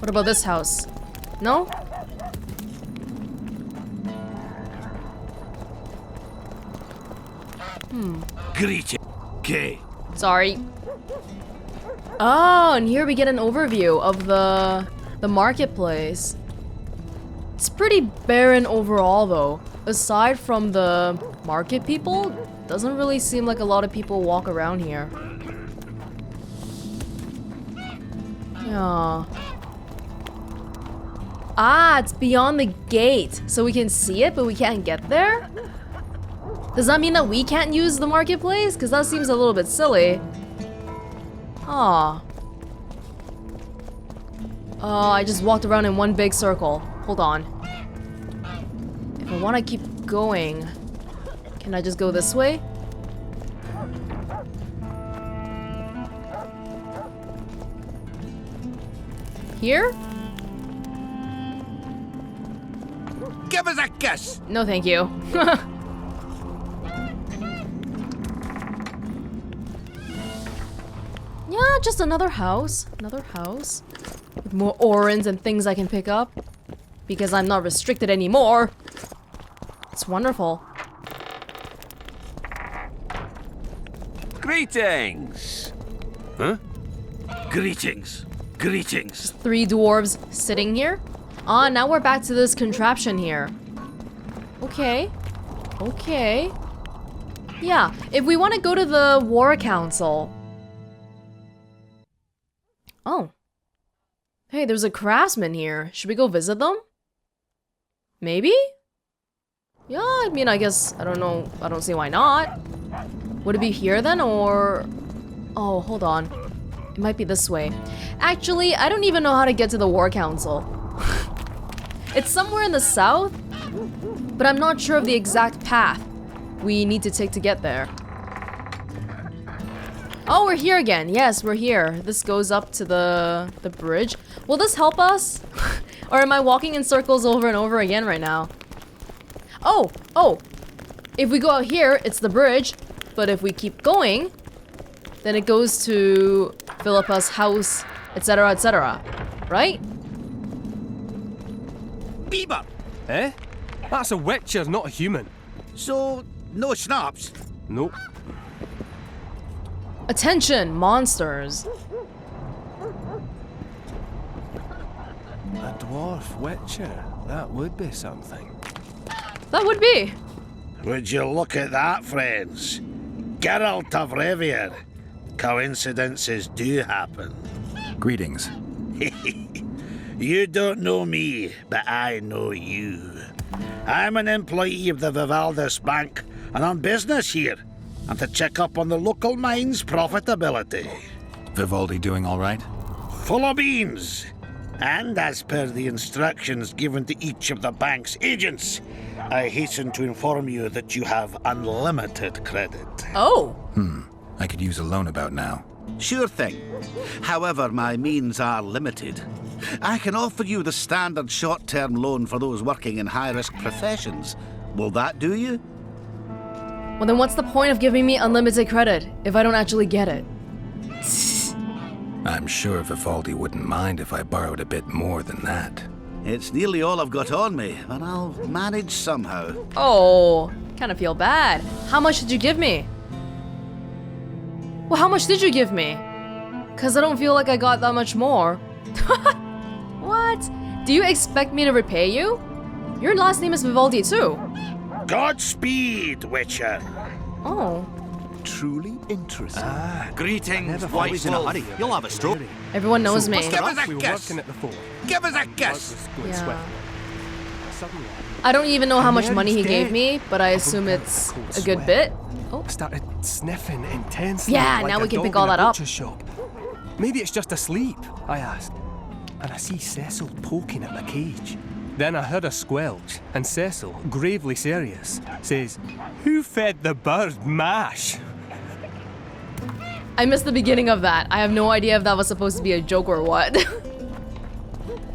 What about this house? No? Greeting. Okay. Sorry. Oh, and here we get an overview of the marketplace. It's pretty barren overall though. Aside from the market people, doesn't really seem like a lot of people walk around here. Yeah. Ah, it's beyond the gate. So we can see it, but we can't get there? Does that mean that we can't use the marketplace? Because that seems a little bit silly. Aw. I just walked around in one big circle. Hold on. If I want to keep going, can I just go this way? Here? Give us a kiss. No, thank you. Yeah, just another house. Another house. With more orens and things I can pick up. Because I'm not restricted anymore. It's wonderful. Greetings. Huh? Greetings. Greetings. Just 3 dwarves sitting here. Ah, now we're back to this contraption here. Okay. Okay. Yeah, if we want to go to the War Council. Oh. Hey, there's a craftsman here. Should we go visit them? Maybe? Yeah, I mean, I guess, I don't know. I don't see why not. Would it be here then, or... Oh, hold on. It might be this way. Actually, I don't even know how to get to the War Council. It's somewhere in the south, but I'm not sure of the exact path we need to take to get there. Oh, we're here again. Yes, we're here. This goes up to the bridge. Will this help us? Or am I walking in circles over and over again right now? Oh, oh. If we go out here, it's the bridge. But if we keep going, then it goes to Philippa's house, etc., etc. Right? Bieber. Eh? That's a witcher, not a human. So, no schnapps. Nope. Attention, monsters. A dwarf witcher? That would be something. That would be. Would you look at that, friends? Geralt of Rivia. Coincidences do happen. Greetings. You don't know me, but I know you. I'm an employee of the Vivaldis Bank, and on business here. And to check up on the local mine's profitability. Vivaldi doing all right? Full of beans. And as per the instructions given to each of the bank's agents, I hasten to inform you that you have unlimited credit. Oh. I could use a loan about now. Sure thing. However, my means are limited. I can offer you the standard short-term loan for those working in high-risk professions. Will that do you? Well, then what's the point of giving me unlimited credit if I don't actually get it? I'm sure Vivaldi wouldn't mind if I borrowed a bit more than that. It's nearly all I've got on me, but I'll manage somehow. Oh, kind of feel bad. How much did you give me? Well, how much did you give me? Because I don't feel like I got that much more. What? Do you expect me to repay you? Your last name is Vivaldi too. Godspeed, Witcher. Oh. Truly interesting. Greetings, Always in a hurry. You'll have a stroke. Everyone knows me. Give us a We were kiss. working at the fort. Give us a kiss. Going Yeah. swiftly. Suddenly, I don't even know how much money he Temeria gave dead. me, but I assume it's a good bit. Oh. I started sniffing intensely. Yeah, like now a we can dog pick all in a that up. butcher's shop. Maybe it's just asleep, I asked. And I see Cecil poking at my cage. Then I heard a squelch, and Cecil, gravely serious, says, "Who fed the bird mash?" I missed the beginning of that. I have no idea if that was supposed to be a joke or what.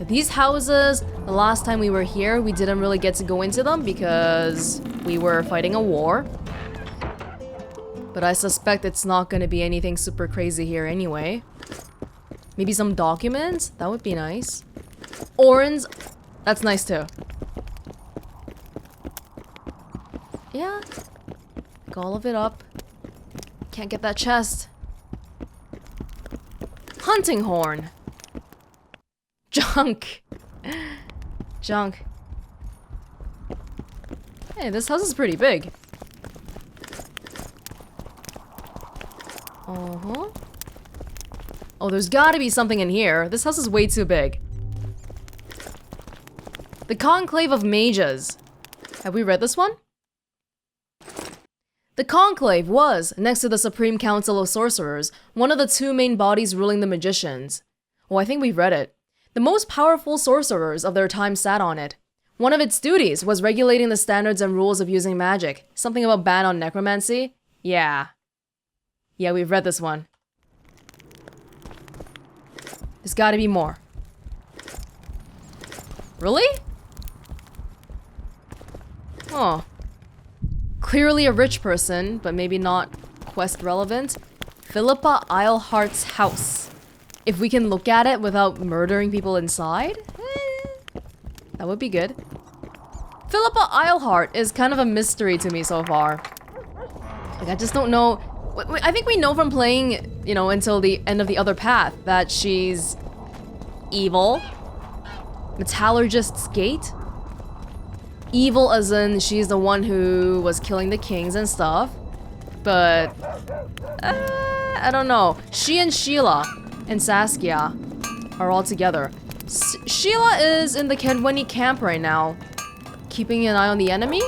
These houses, the last time we were here, we didn't really get to go into them because we were fighting a war. But I suspect it's not going to be anything super crazy here anyway. Maybe some documents? That would be nice. Orange, that's nice too. Yeah, pick all of it up. Can't get that chest. Hunting horn. Junk. Junk. Hey, this house is pretty big. Uh-huh. Oh, there's gotta be something in here. This house is way too big. The Conclave of Mages. Have we read this one? The Conclave was, next to the Supreme Council of Sorcerers, one of the two main bodies ruling the magicians. Oh, I think we've read it. The most powerful sorcerers of their time sat on it. One of its duties was regulating the standards and rules of using magic. Something about ban on necromancy? Yeah. Yeah, we've read this one. There's gotta be more. Really? Oh. Clearly a rich person, but maybe not quest relevant. Philippa Eilhart's house. If we can look at it without murdering people inside, that would be good. Philippa Eilhart is kind of a mystery to me so far. Like, I just don't know. I think we know from playing, you know, until the end of the other path that she's evil. Metallurgist's Gate? Evil as in she's the one who was killing the kings and stuff. But I don't know. She and Sheila and Saskia are all together. Sheila is in the Kenweni camp right now, keeping an eye on the enemy.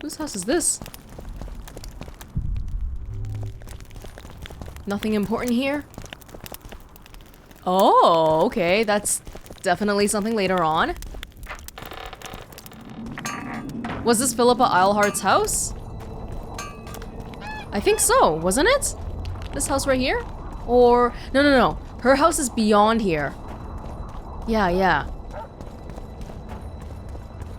Whose house is this? Nothing important here? Oh, okay, that's definitely something later on. Was this Philippa Eilhart's house? I think so, wasn't it? This house right here? Or, no. Her house is beyond here. Yeah.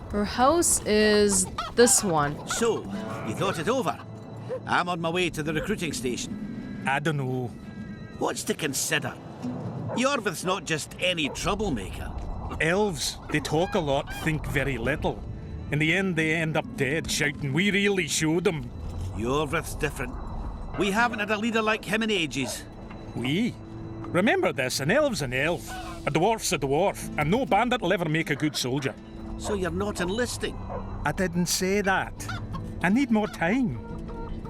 Her house is this one. So, you thought it over? I'm on my way to the recruiting station. I don't know. What's to consider? Ioverth's not just any troublemaker. Elves, they talk a lot, think very little. In the end, they end up dead, shouting, "We really showed them." Ioverth's different. We haven't had a leader like him in ages. We? Remember this, an elf's an elf. A dwarf's a dwarf, and no bandit will ever make a good soldier. So you're not enlisting? I didn't say that. I need more time.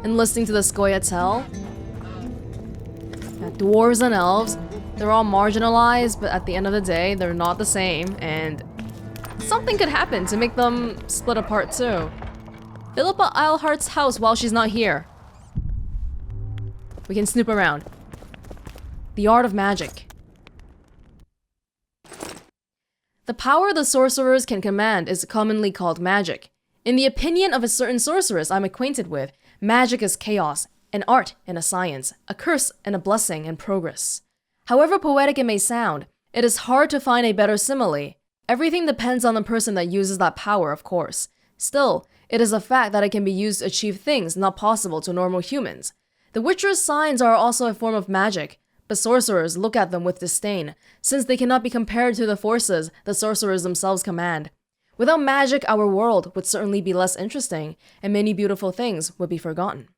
Enlisting to the Scoia'tael. Yeah, dwarves and elves, they're all marginalized, but at the end of the day, they're not the same, and something could happen to make them split apart too. Philippa Eilhart's house while she's not here. We can snoop around. The art of magic. The power the sorcerers can command is commonly called magic. In the opinion of a certain sorceress I'm acquainted with, magic is chaos, an art and a science, a curse and a blessing and progress. However poetic it may sound, it is hard to find a better simile. Everything depends on the person that uses that power, of course. Still, it is a fact that it can be used to achieve things not possible to normal humans. The Witcher's signs are also a form of magic, but sorcerers look at them with disdain, since they cannot be compared to the forces the sorcerers themselves command. Without magic, our world would certainly be less interesting, and many beautiful things would be forgotten.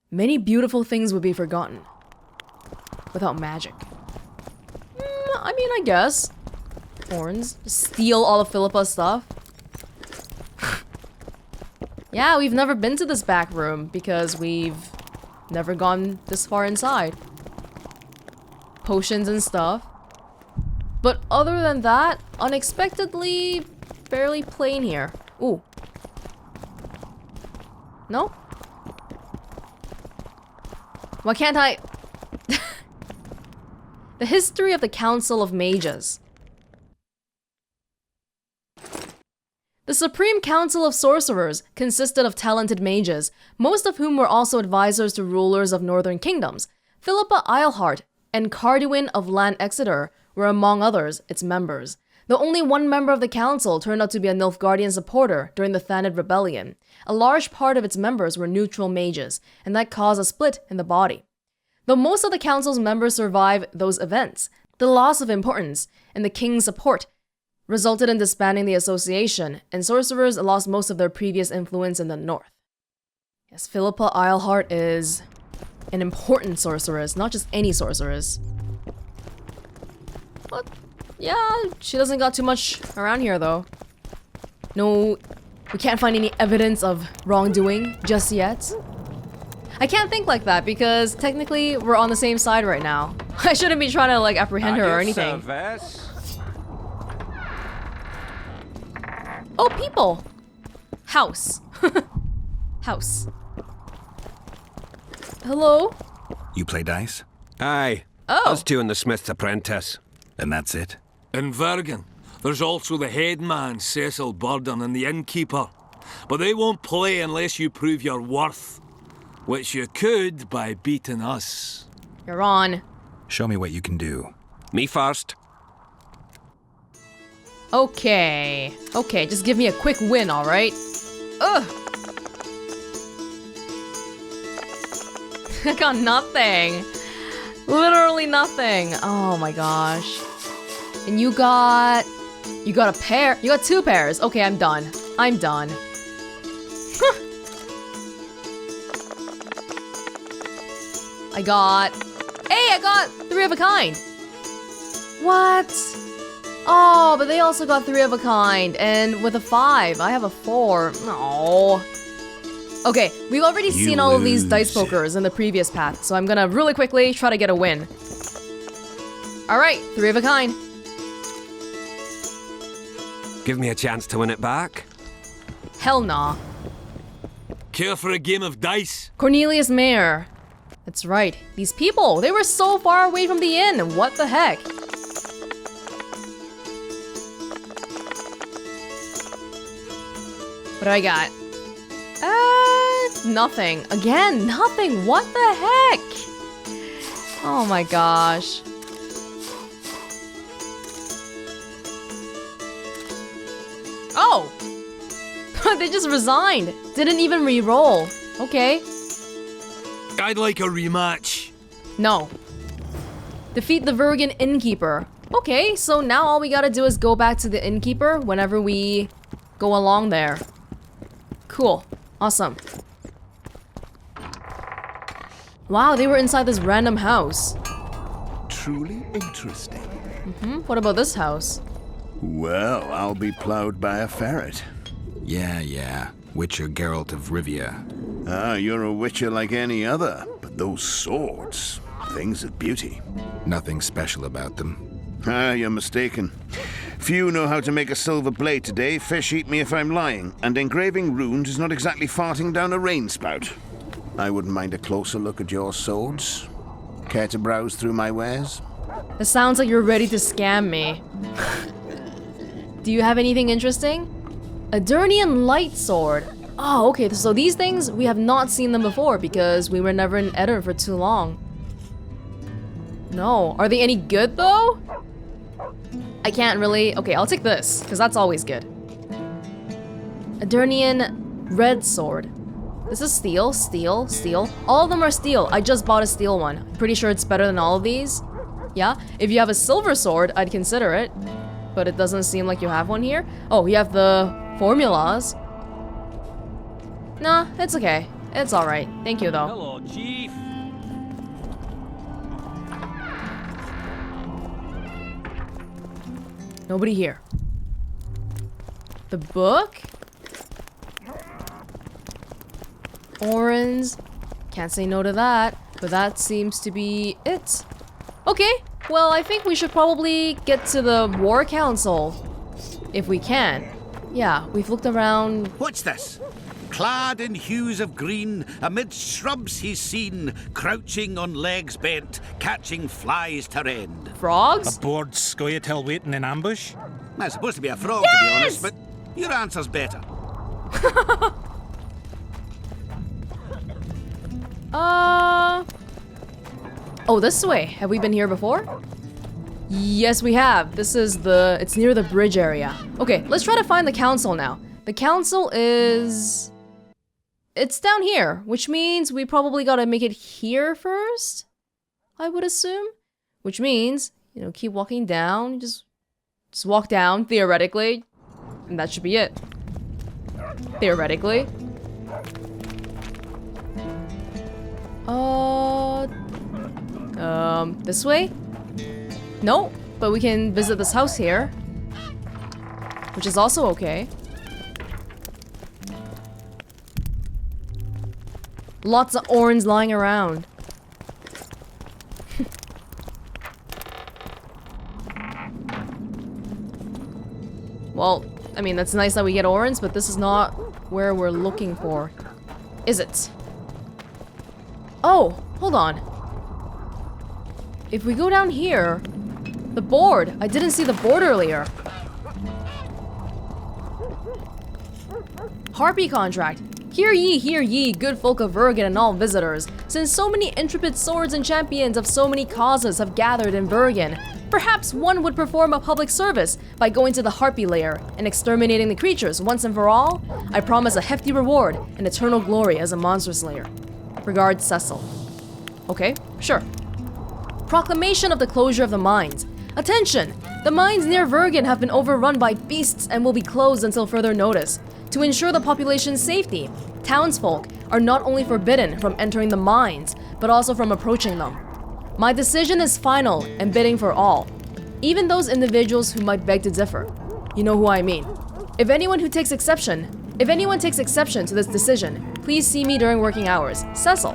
Many beautiful things would be forgotten without magic. I mean, I guess. Horns. Steal all of Philippa's stuff. Yeah, we've never been to this back room because we've never gone this far inside. Potions and stuff. But other than that, unexpectedly, fairly plain here. Ooh. No? Why can't I? The history of the Council of Mages. The Supreme Council of Sorcerers consisted of talented mages, most of whom were also advisors to rulers of northern kingdoms. Philippa Eilhart and Carduin of Lan Exeter were among others its members. Though only one member of the council turned out to be a Nilfgaardian supporter during the Thanid rebellion, a large part of its members were neutral mages, and that caused a split in the body. Though most of the council's members survived those events, the loss of importance and the king's support resulted in disbanding the association, and sorcerers lost most of their previous influence in the north. Yes, Philippa Eilhart is an important sorceress, not just any sorceress. But yeah, she doesn't got too much around here though. No, we can't find any evidence of wrongdoing just yet. I can't think like that because technically we're on the same side right now. I shouldn't be trying to like apprehend her or anything. Oh, people! House. House. Hello? You play dice? Aye. Oh. Us two and the Smith's apprentice. And that's it? In Vergen, there's also the headman, Cecil Burden, and the innkeeper. But they won't play unless you prove your worth. Which you could by beating us. You're on. Show me what you can do. Me first. Okay. Okay, just give me a quick win, alright? Ugh! I got nothing. Literally nothing. Oh my gosh. And you got a pair. You got 2 pairs. Okay, I'm done. I'm done. I got 3 of a kind. What? Oh, but they also got 3 of a kind, and with a 5, I have a 4. No. Okay, we've already seen all of these dice pokers in the previous path, so I'm gonna really quickly try to get a win. Alright, 3 of a kind. Give me a chance to win it back. Hell nah. Care for a game of dice? Cornelius Mayer. That's right, these people, they were so far away from the inn, what the heck? What do I got? Nothing. Again, nothing. What the heck? Oh my gosh. Oh! They just resigned. Didn't even re-roll. Okay. I'd like a rematch. No. Defeat the Vergen innkeeper. Okay, so now all we gotta do is go back to the innkeeper whenever we go along there. Cool. Awesome. Wow, they were inside this random house. Truly interesting. What about this house? Well, I'll be plowed by a ferret. Yeah. Witcher Geralt of Rivia. Ah, you're a witcher like any other, but those swords, things of beauty. Nothing special about them. Ah, you're mistaken. Few know how to make a silver blade today, fish eat me if I'm lying, and engraving runes is not exactly farting down a rain spout. I wouldn't mind a closer look at your swords. Care to browse through my wares? It sounds like you're ready to scam me. Do you have anything interesting? A Durnian light sword. Oh, okay, so these things, we have not seen them before because we were never in Eddard for too long. No. Are they any good though? I can't really... Okay, I'll take this, because that's always good. A Durnian red sword. This is steel, steel, steel. All of them are steel. I just bought a steel one. I'm pretty sure it's better than all of these. Yeah, if you have a silver sword, I'd consider it. But it doesn't seem like you have one here. Oh, you have the formulas. Nah, it's okay. It's alright. Thank you, though. Hello, Chief. Nobody here. The book? Orange. Can't say no to that. But that seems to be it. Okay, well, I think we should probably get to the War Council. If we can. Yeah, we've looked around. What's this? Clad in hues of green, amid shrubs he's seen, crouching on legs bent, catching flies to rend. Frogs? A bored scoia'tail waiting in ambush? That's supposed to be a frog, to be honest, but your answer's better. Oh, this way. Have we been here before? Yes, we have. This is the... It's near the bridge area. Okay, let's try to find the council now. The council is... It's down here, which means we probably gotta make it here first, I would assume. Which means, you know, keep walking down. Just walk down, theoretically. And that should be it. Theoretically. This way? No, but we can visit this house here. Which is also okay. Lots of orange lying around. Well, I mean, that's nice that we get orange, but this is not where we're looking for. Is it? Oh, hold on. If we go down here, the board. I didn't see the board earlier. Harpy contract. Hear ye, good folk of Vergen and all visitors. Since so many intrepid swords and champions of so many causes have gathered in Vergen, perhaps one would perform a public service by going to the Harpy lair and exterminating the creatures once and for all. I promise a hefty reward and eternal glory as a monster slayer. Regards, Cecil. Okay, sure. Proclamation of the closure of the mines. Attention! The mines near Vergen have been overrun by beasts and will be closed until further notice. To ensure the population's safety, townsfolk are not only forbidden from entering the mines, but also from approaching them. My decision is final and bidding for all, even those individuals who might beg to differ. You know who I mean. If anyone takes exception to this decision, please see me during working hours. Cecil.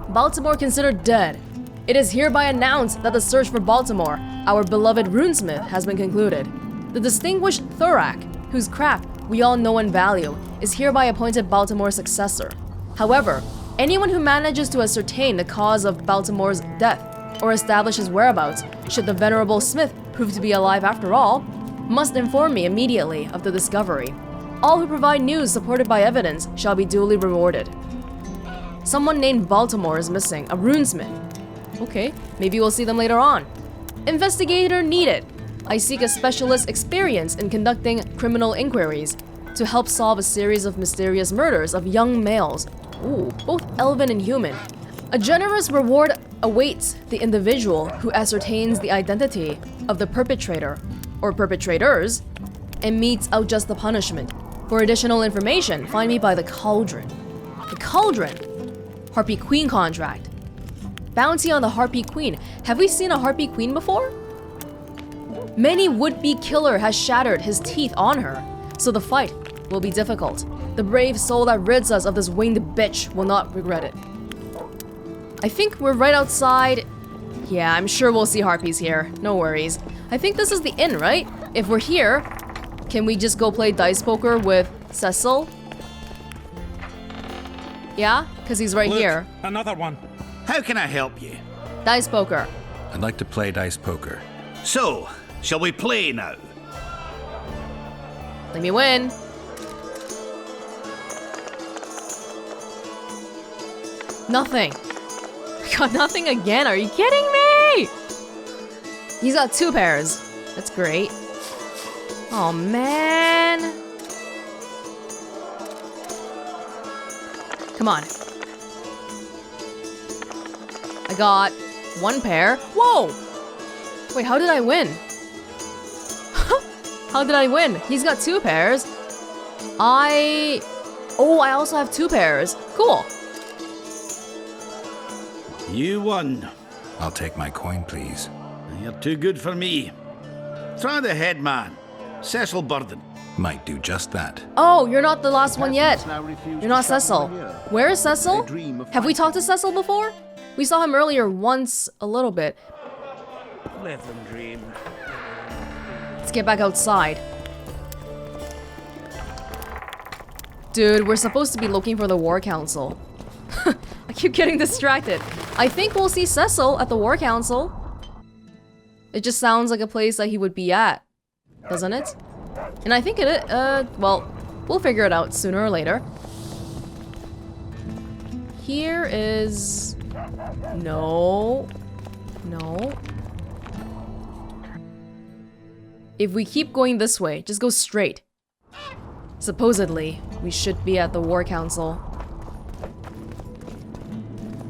Baltimore considered dead. It is hereby announced that the search for Baltimore, our beloved runesmith, has been concluded. The distinguished Thurak, whose craft we all know and value, is hereby appointed Baltimore's successor. However, anyone who manages to ascertain the cause of Baltimore's death or establish his whereabouts, should the venerable smith prove to be alive after all, must inform me immediately of the discovery. All who provide news supported by evidence shall be duly rewarded. Someone named Baltimore is missing, a runesmith. Okay, maybe we'll see them later on. Investigator needed. I seek a specialist experience in conducting criminal inquiries to help solve a series of mysterious murders of young males. Ooh, both elven and human. A generous reward awaits the individual who ascertains the identity of the perpetrator or perpetrators and metes out just the punishment. For additional information, find me by the Cauldron. The Cauldron! Harpy Queen contract. Bounty on the Harpy Queen. Have we seen a Harpy Queen before? Many would-be killer has shattered his teeth on her, so the fight will be difficult. The brave soul that rids us of this winged bitch will not regret it. I think we're right outside. Yeah, I'm sure we'll see harpies here. No worries. I think this is the inn, right? If we're here, can we just go play dice poker with Cecil? Yeah? Because he's right Look, here. Another one. How can I help you? Dice poker. I'd like to play dice poker. So, shall we play now? Let me win. Nothing. I got nothing again. Are you kidding me? He's got 2 pairs. That's great. Oh, man. Come on. I got 1 pair. Whoa! Wait, how did I win? How did I win? He's got 2 pairs. I also have 2 pairs. Cool. You won. I'll take my coin, please. You're too good for me. Try the head man, Cecil Burden. Might do just that. Oh, you're not the last one yet. You're not Cecil. Where is Cecil? Have we talked to Cecil before? We saw him earlier once, a little bit. Let them dream. Let's get back outside. Dude, we're supposed to be looking for the War Council. I keep getting distracted. I think we'll see Cecil at the War Council. It just sounds like a place that he would be at, doesn't it? And I think it, well, we'll figure it out sooner or later. Here is... No. if we keep going this way, just go straight. Supposedly, we should be at the War Council.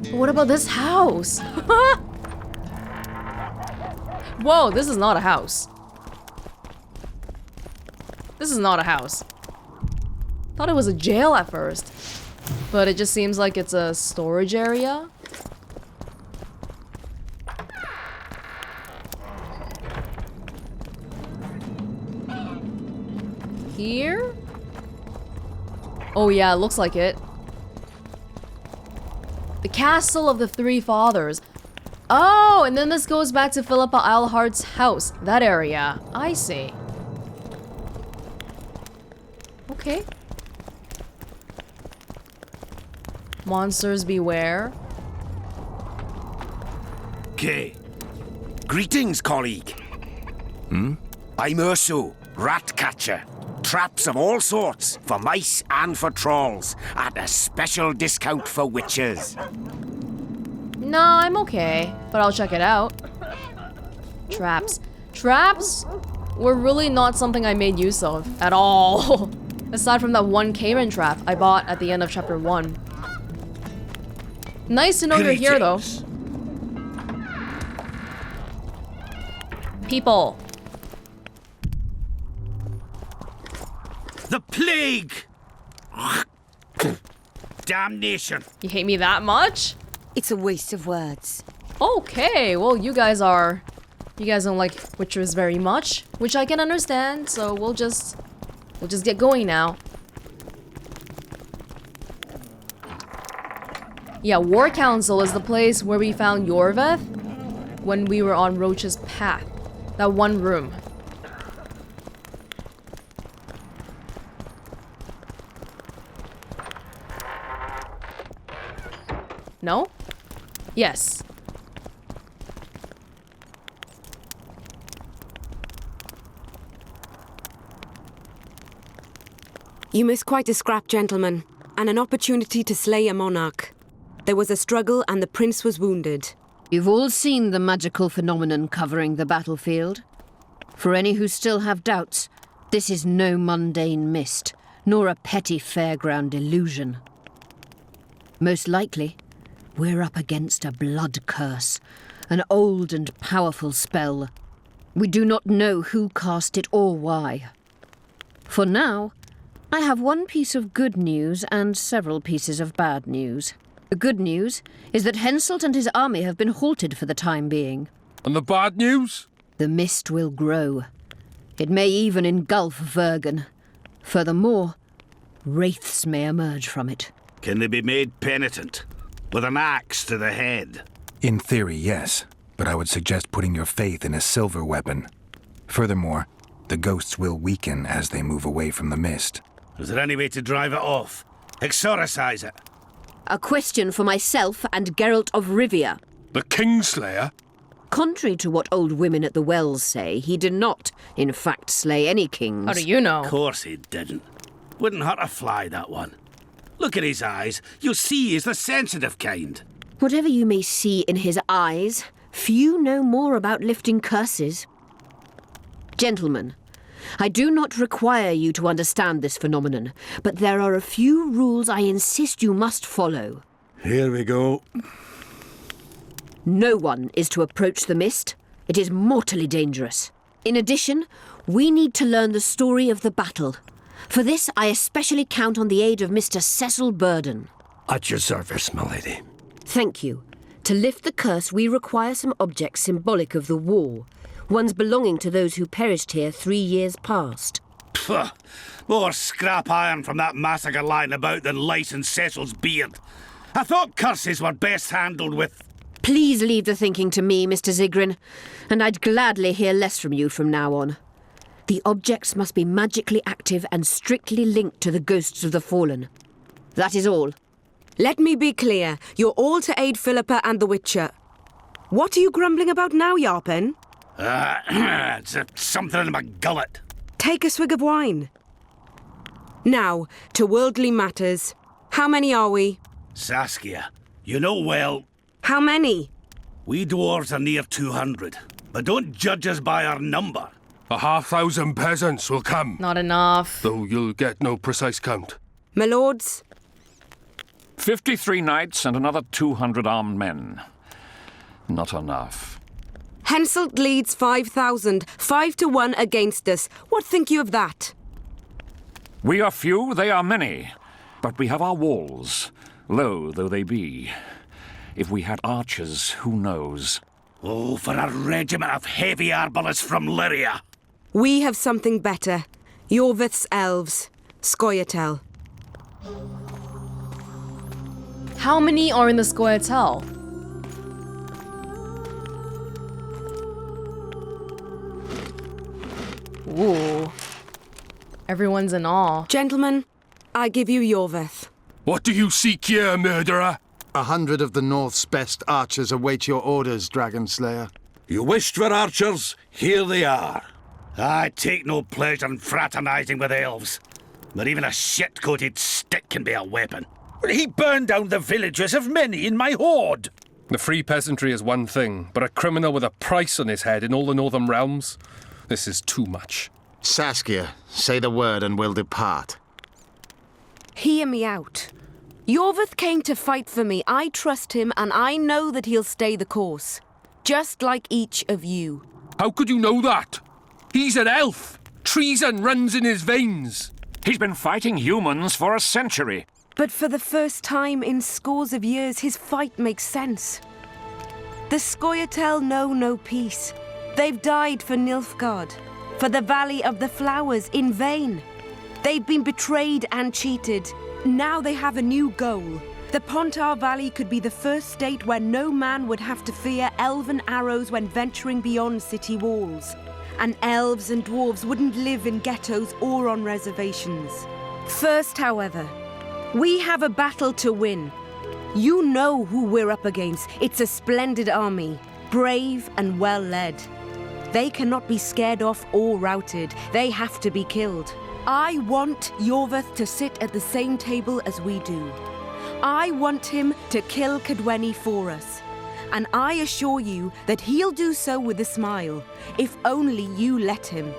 But what about this house? Whoa, this is not a house. This is not a house. Thought it was a jail at first. But it just seems like it's a storage area. Here? Oh yeah, it looks like it. The Castle of the Three Fathers. Oh, and then this goes back to Philippa Eilhart's house. That area. I see. Okay. Monsters beware. Okay. Greetings, colleague. I'm Urso, rat catcher. Traps of all sorts, for mice and for trolls, at a special discount for witches. No, I'm okay, but I'll check it out. Traps. Traps were really not something I made use of at all. Aside from that one Cayman trap I bought at the end of chapter 1. Nice to know you're here, though. People. The plague! Damnation! You hate me that much? It's a waste of words. Okay, well, you guys don't like witches very much, which I can understand, so we'll just get going now. Yeah, War Council is the place where we found Ioverth when we were on Roach's path. That one room. No? Yes. You missed quite a scrap, gentlemen, and an opportunity to slay a monarch. There was a struggle and the prince was wounded. You've all seen the magical phenomenon covering the battlefield. For any who still have doubts, this is no mundane mist, nor a petty fairground illusion. Most likely, we're up against a blood curse, an old and powerful spell. We do not know who cast it or why. For now, I have one piece of good news and several pieces of bad news. The good news is that Henselt and his army have been halted for the time being. And the bad news? The mist will grow. It may even engulf Vergen. Furthermore, wraiths may emerge from it. Can they be made penitent? With an axe to the head? In theory, yes. But I would suggest putting your faith in a silver weapon. Furthermore, the ghosts will weaken as they move away from the mist. Is there any way to drive it off? Exorcise it? A question for myself and Geralt of Rivia. The Kingslayer? Contrary to what old women at the wells say, he did not, in fact, slay any kings. How do you know? Of course he didn't. Wouldn't hurt a fly, that one. Look at his eyes. You'll see he's the sensitive kind. Whatever you may see in his eyes, few know more about lifting curses. Gentlemen, I do not require you to understand this phenomenon, but there are a few rules I insist you must follow. Here we go. No one is to approach the mist. It is mortally dangerous. In addition, we need to learn the story of the battle. For this, I especially count on the aid of Mr. Cecil Burden. At your service, milady. Thank you. To lift the curse, we require some objects symbolic of the war. Ones belonging to those who perished here 3 years past. Pfft, more scrap iron from that massacre lying about than lice in Cecil's beard. I thought curses were best handled with... Please leave the thinking to me, Mr. Zigrin, and I'd gladly hear less from you from now on. The objects must be magically active and strictly linked to the ghosts of the fallen. That is all. Let me be clear. You're all to aid Philippa and the Witcher. What are you grumbling about now, Yarpen? It's something in my gullet. Take a swig of wine. Now, to worldly matters. How many are we? Saskia, you know well... How many? We dwarves are near 200, but don't judge us by our number. 1,500 peasants will come. Not enough. Though you'll get no precise count. My lords, 53 knights and another 200 armed men. Not enough. Henselt leads 5,000, 5-1 against us. What think you of that? We are few, they are many. But we have our walls, low though they be. If we had archers, who knows? Oh, for a regiment of heavy arbalists from Lyria. We have something better. Ioverth's elves. Scoia'tael. How many are in the Scoia'tael? Ooh. Everyone's in awe. Gentlemen, I give you Ioverth. What do you seek here, murderer? 100 of the North's best archers await your orders, Dragon Slayer. You wished for archers? Here they are. I take no pleasure in fraternising with elves. But even a shit-coated stick can be a weapon. He burned down the villages of many in my horde. The free peasantry is one thing, but a criminal with a price on his head in all the Northern realms? This is too much. Saskia, say the word and we'll depart. Hear me out. Ioverth came to fight for me. I trust him, and I know that he'll stay the course. Just like each of you. How could you know that? He's an elf. Treason runs in his veins. He's been fighting humans for a century. But for the first time in scores of years, his fight makes sense. The Scoia'tael know no peace. They've died for Nilfgaard, for the Valley of the Flowers, in vain. They've been betrayed and cheated. Now they have a new goal. The Pontar Valley could be the first state where no man would have to fear elven arrows when venturing beyond city walls. And elves and dwarves wouldn't live in ghettos or on reservations. First, however, we have a battle to win. You know who we're up against. It's a splendid army, brave and well led. They cannot be scared off or routed. They have to be killed. I want Ioverth to sit at the same table as we do. I want him to kill Cadweni for us. And I assure you that he'll do so with a smile, if only you let him.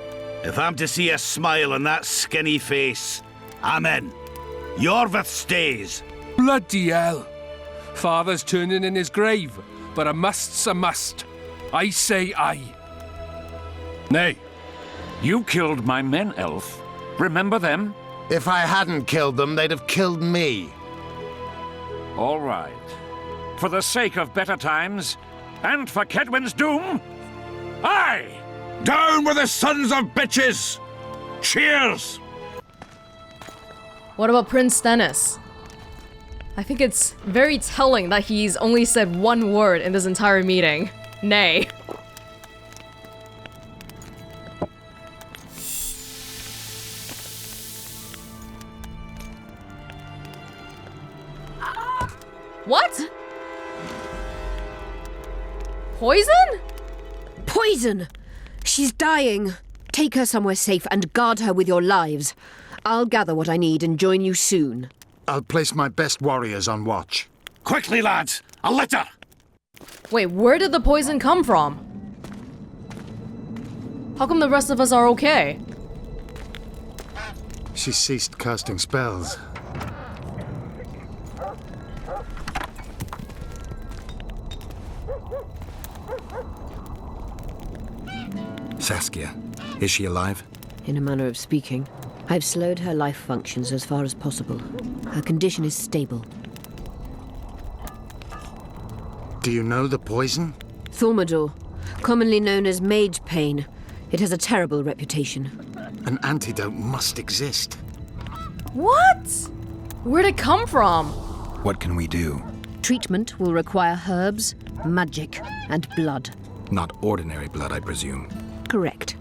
If I'm to see a smile on that skinny face, I'm in. Ioverth stays. Bloody hell. Father's turning in his grave, but a must's a must. I say aye. Nay. You killed my men, elf. Remember them? If I hadn't killed them, they'd have killed me. All right. For the sake of better times, and for Kedwin's doom, aye! Down with the sons of bitches! Cheers! What about Prince Stennis? I think it's very telling that he's only said one word in this entire meeting. Nay. What? Poison? Poison! She's dying. Take her somewhere safe and guard her with your lives. I'll gather what I need and join you soon. I'll place my best warriors on watch. Quickly, lads! A litter! Wait, where did the poison come from? How come the rest of us are okay? She ceased casting spells. Saskia, is she alive? In a manner of speaking. I've slowed her life functions as far as possible. Her condition is stable. Do you know the poison? Thaumadour, commonly known as mage pain. It has a terrible reputation. An antidote must exist. What? Where'd it come from? What can we do? Treatment will require herbs, magic, and blood. Not ordinary blood, I presume. Correct.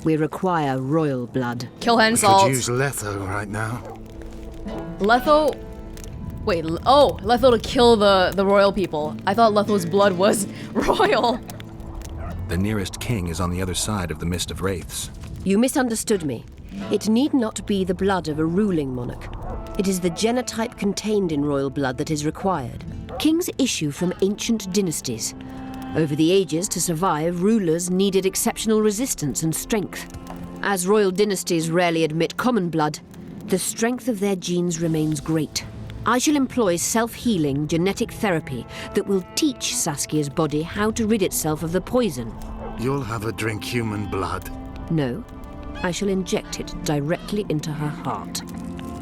We require royal blood. Kill We Henselt. could use Letho right now. Letho? Wait, oh, Letho to kill the royal people. I thought Letho's blood was royal. The nearest king is on the other side of the Mist of Wraiths. You misunderstood me. It need not be the blood of a ruling monarch. It is the genotype contained in royal blood that is required. Kings issue from ancient dynasties. Over the ages, to survive, rulers needed exceptional resistance and strength. As royal dynasties rarely admit common blood, the strength of their genes remains great. I shall employ self-healing genetic therapy that will teach Saskia's body how to rid itself of the poison. You'll have her drink human blood. No, I shall inject it directly into her heart.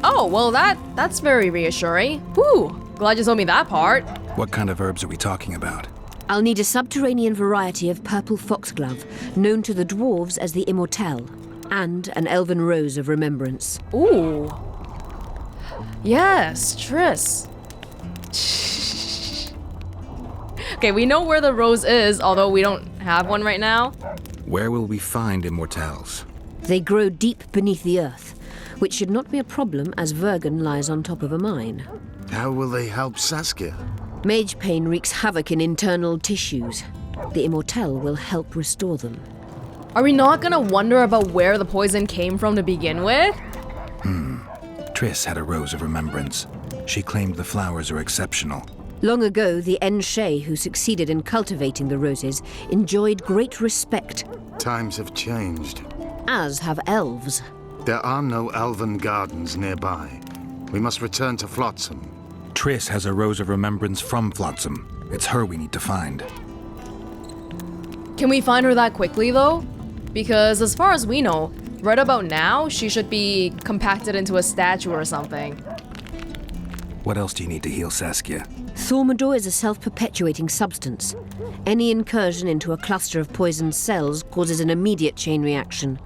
Oh, well that's very reassuring. Whew, glad you told me that part. What kind of herbs are we talking about? I'll need a subterranean variety of purple foxglove, known to the dwarves as the immortelle, and an elven rose of remembrance. Ooh. Yes, Triss. Okay, we know where the rose is, although we don't have one right now. Where will we find immortelles? They grow deep beneath the earth, which should not be a problem as Vergen lies on top of a mine. How will they help Saskia? Mage pain wreaks havoc in internal tissues. The immortelle will help restore them. Are we not gonna wonder about where the poison came from to begin with? Triss had a rose of remembrance. She claimed the flowers are exceptional. Long ago, the Enshe who succeeded in cultivating the roses enjoyed great respect. Times have changed. As have elves. There are no elven gardens nearby. We must return to Flotsam. Triss has a rose of remembrance from Flotsam. It's her we need to find. Can we find her that quickly, though? Because as far as we know, right about now, she should be compacted into a statue or something. What else do you need to heal Saskia? Thaumadour is a self-perpetuating substance. Any incursion into a cluster of poisoned cells causes an immediate chain reaction.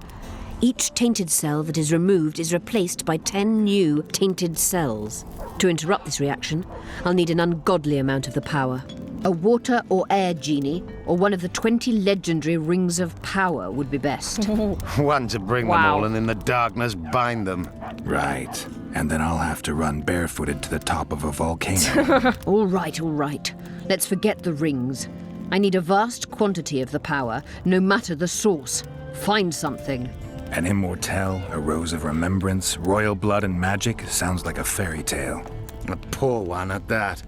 Each tainted cell that is removed is replaced by 10 new tainted cells. To interrupt this reaction, I'll need an ungodly amount of the power. A water or air genie, or one of the 20 legendary rings of power would be best. One to bring them all and in the darkness bind them. Right. And then I'll have to run barefooted to the top of a volcano. All right. Let's forget the rings. I need a vast quantity of the power, no matter the source. Find something. An immortelle, a rose of remembrance, royal blood and magic sounds like a fairy tale. A poor one at that.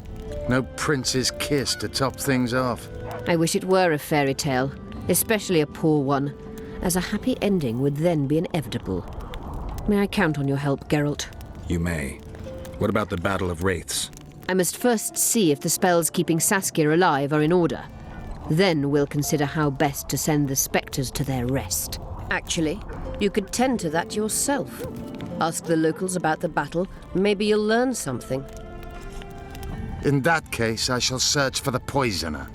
No prince's kiss to top things off. I wish it were a fairy tale, especially a poor one, as a happy ending would then be inevitable. May I count on your help, Geralt? You may. What about the Battle of Wraiths? I must first see if the spells keeping Saskia alive are in order. Then we'll consider how best to send the spectres to their rest. Actually, you could tend to that yourself. Ask the locals about the battle. Maybe you'll learn something. In that case, I shall search for the poisoner.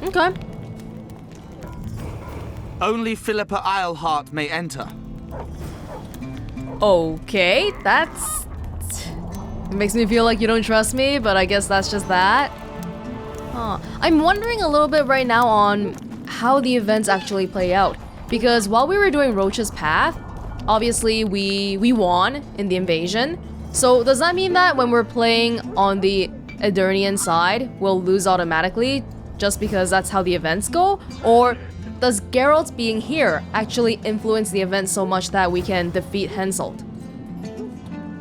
Okay. Only Philippa Eilhart may enter. Okay, that's... It makes me feel like you don't trust me, but I guess that's just that. Huh. I'm wondering a little bit right now on how the events actually play out. Because while we were doing Roach's Path, obviously we won in the invasion. So does that mean that when we're playing on the Aedirnian side, we'll lose automatically just because that's how the events go? Or does Geralt being here actually influence the events so much that we can defeat Henselt?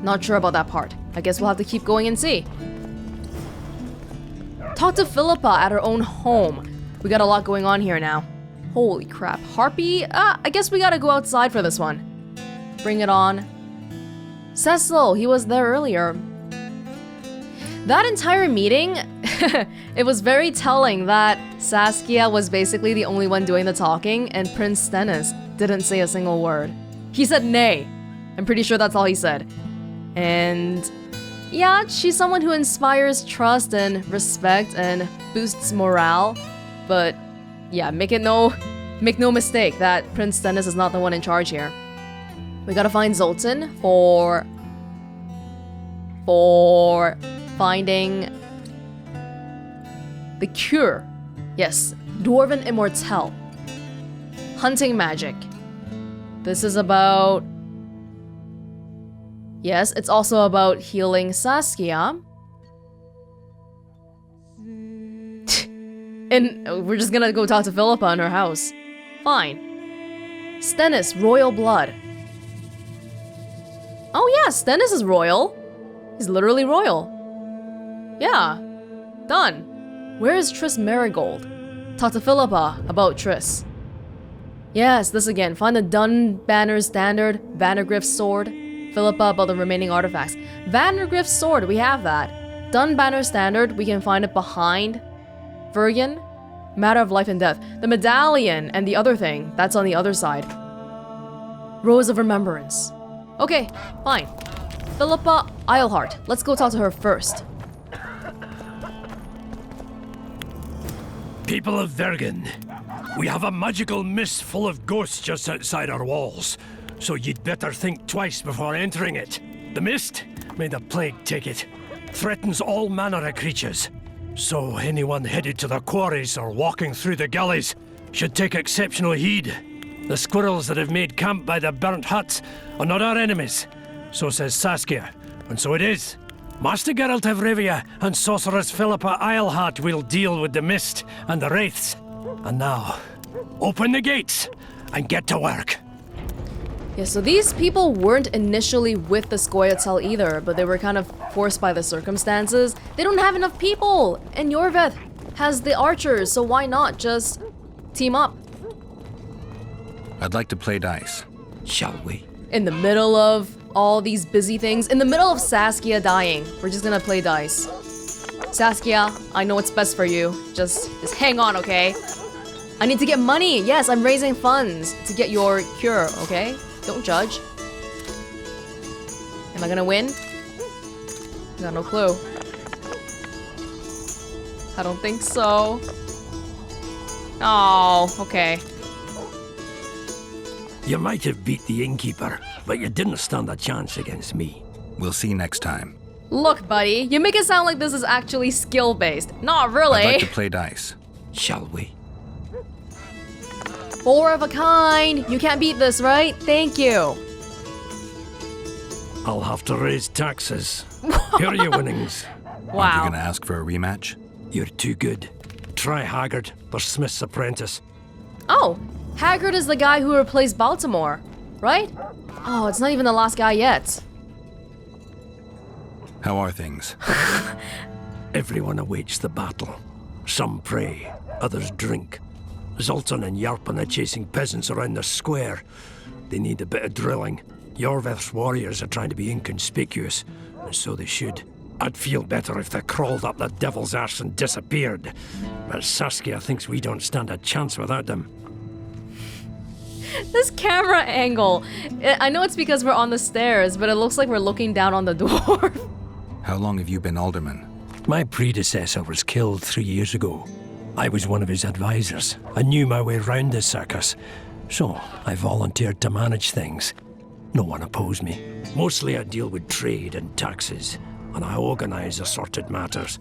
Not sure about that part. I guess we'll have to keep going and see. Talk to Philippa at her own home. We got a lot going on here now. Holy crap. Harpy? I guess we gotta go outside for this one. Bring it on. Cecil, he was there earlier. That entire meeting, it was very telling that Saskia was basically the only one doing the talking and Prince Stennis didn't say a single word. He said nay. I'm pretty sure that's all he said. And yeah, she's someone who inspires trust and respect and boosts morale. But yeah, make no mistake that Prince Stennis is not the one in charge here. We gotta find Zoltan for finding the cure. Yes, Dwarven Immortelle. Hunting magic. This is about... Yes, it's also about healing Saskia. And we're just gonna go talk to Philippa in her house. Fine. Stennis, royal blood. Oh yeah, Stennis is royal. He's literally royal. Yeah. Done. Where is Triss Marigold? Talk to Philippa about Triss. Yes, this again. Find the Dun Banner Standard, Vandergrift's sword. Philippa about the remaining artifacts. Vandergrift's sword, we have that. Dun Banner Standard, we can find it behind Vergen. Matter of life and death. The medallion and the other thing, that's on the other side. Rose of Remembrance. Okay, fine. Philippa Eilhart. Let's go talk to her first. People of Vergen, we have a magical mist full of ghosts just outside our walls, so you'd better think twice before entering it. The mist, may the plague take it, threatens all manner of creatures. So anyone headed to the quarries or walking through the gullies should take exceptional heed. The squirrels that have made camp by the burnt huts are not our enemies, so says Saskia, and so it is. Master Geralt of Rivia and Sorceress Philippa Eilhart will deal with the mist and the wraiths. And now, open the gates and get to work. Yeah, so these people weren't initially with the Scoia'tael either, but they were kind of forced by the circumstances. They don't have enough people, and Ioverth has the archers, so why not just team up? I'd like to play dice. Shall we? In the middle of all these busy things, in the middle of Saskia dying, we're just gonna play dice. Saskia, I know what's best for you. Just hang on, okay? I need to get money. Yes, I'm raising funds to get your cure, okay? Don't judge. Am I gonna win? I got no clue. I don't think so. Oh, okay. You might have beat the innkeeper, but you didn't stand a chance against me. We'll see next time. Look, buddy, you make it sound like this is actually skill-based. Not really. I'd like to play dice. Shall we? 4 of a kind. You can't beat this, right? Thank you. I'll have to raise taxes. Here are your winnings. Wow. Aren't you gonna ask for a rematch? You're too good. Try Haggard or Smith's apprentice. Oh, Haggard is the guy who replaced Baltimore, right? Oh, it's not even the last guy yet. How are things? Everyone awaits the battle. Some pray, others drink. Zoltan and Yarpan are chasing peasants around the square. They need a bit of drilling. Ioverth's warriors are trying to be inconspicuous, and so they should. I'd feel better if they crawled up the devil's arse and disappeared. But Saskia thinks we don't stand a chance without them. This camera angle. I know it's because we're on the stairs, but it looks like we're looking down on the door. How long have you been alderman? My predecessor was killed 3 years ago. I was one of his advisors. I knew my way round the circus, so I volunteered to manage things. No one opposed me. Mostly I deal with trade and taxes, and I organize assorted matters.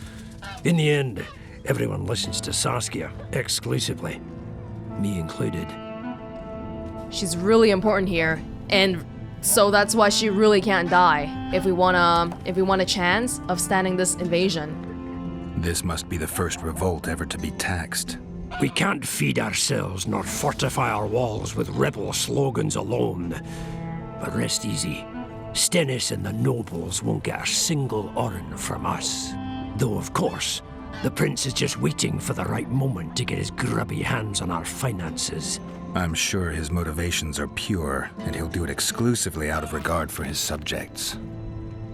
In the end, everyone listens to Saskia exclusively, me included. She's really important here, and so that's why she really can't die. If we want a chance of standing this invasion. This must be the first revolt ever to be taxed. We can't feed ourselves nor fortify our walls with rebel slogans alone. But rest easy. Stennis and the nobles won't get a single oren from us. Though, of course, the prince is just waiting for the right moment to get his grubby hands on our finances. I'm sure his motivations are pure, and he'll do it exclusively out of regard for his subjects.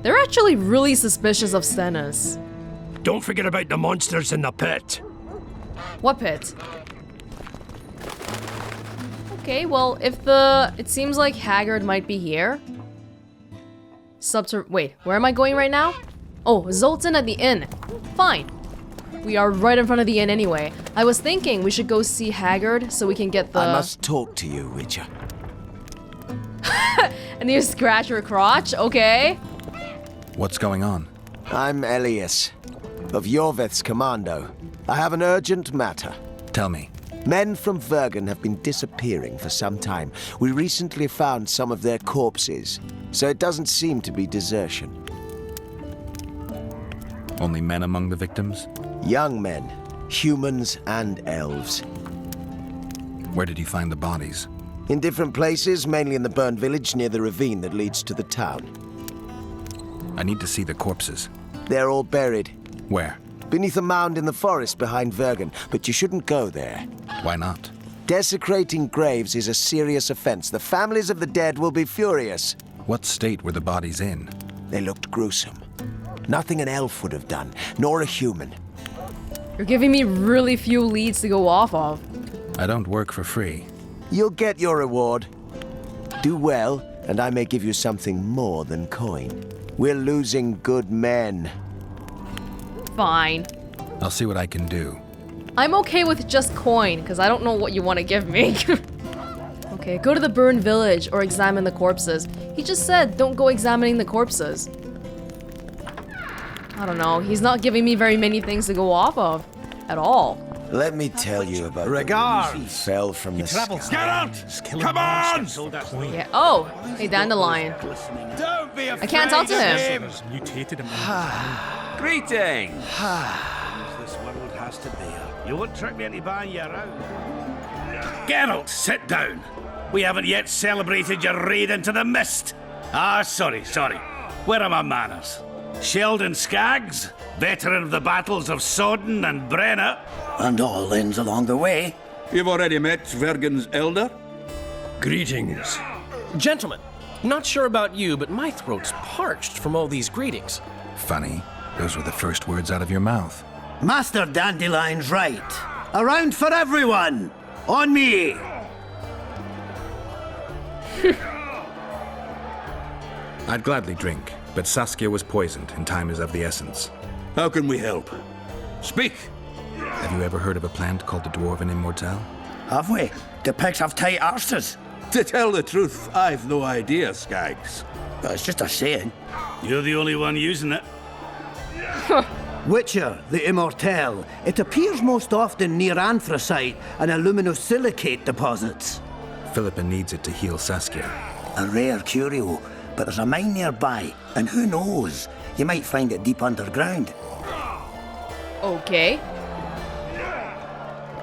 They're actually really suspicious of Stennis. Don't forget about the monsters in the pit. What pit? Okay, well, it seems like Haggard might be here. Wait, where am I going right now? Oh, Zoltan at the inn. Fine. We are right in front of the inn anyway. I was thinking we should go see Haggard so we can get the... I must talk to you, Witcher. And you scratch your crotch? Okay. What's going on? I'm Elias, of Ioverth's commando. I have an urgent matter. Tell me. Men from Vergen have been disappearing for some time. We recently found some of their corpses, so it doesn't seem to be desertion. Only men among the victims? Young men, humans and elves. Where did you find the bodies? In different places, mainly in the burned village near the ravine that leads to the town. I need to see the corpses. They're all buried. Where? Beneath a mound in the forest behind Vergen, but you shouldn't go there. Why not? Desecrating graves is a serious offense. The families of the dead will be furious. What state were the bodies in? They looked gruesome. Nothing an elf would have done, nor a human. You're giving me really few leads to go off of. I don't work for free. You'll get your reward. Do well, and I may give you something more than coin. We're losing good men. Fine. I'll see what I can do. I'm okay with just coin, because I don't know what you want to give me. Okay, go to the burned village or examine the corpses. He just said don't go examining the corpses. I don't know, he's not giving me very many things to go off of. At all. Let me tell you about Regards. the who fell from the sky. Geralt! Come on! Yeah. Oh, hey, Dandelion. Don't be afraid I can't talk to him. Mutated him. Greetings! This world has to bear. You won't trick me into buying you around. Geralt, sit down. We haven't yet celebrated your raid into the mist. Ah, sorry. Where are my manners? Sheldon Skaggs, veteran of the battles of Sodden and Brenna. And all ends along the way. You've already met Vergen's elder? Greetings. Gentlemen, not sure about you, but my throat's parched from all these greetings. Funny. Those were the first words out of your mouth. Master Dandelion's right. Around for everyone! On me! I'd gladly drink, but Saskia was poisoned and time is of the essence. How can we help? Speak! Have you ever heard of a plant called the Dwarven Immortelle? Have we? The pigs have tight arses. To tell the truth, I've no idea, Skaggs. But it's just a saying. You're the only one using it. Witcher, the Immortelle. It appears most often near anthracite and aluminosilicate deposits. Philippa needs it to heal Saskia. A rare curio, but there's a mine nearby, and who knows? You might find it deep underground. Okay.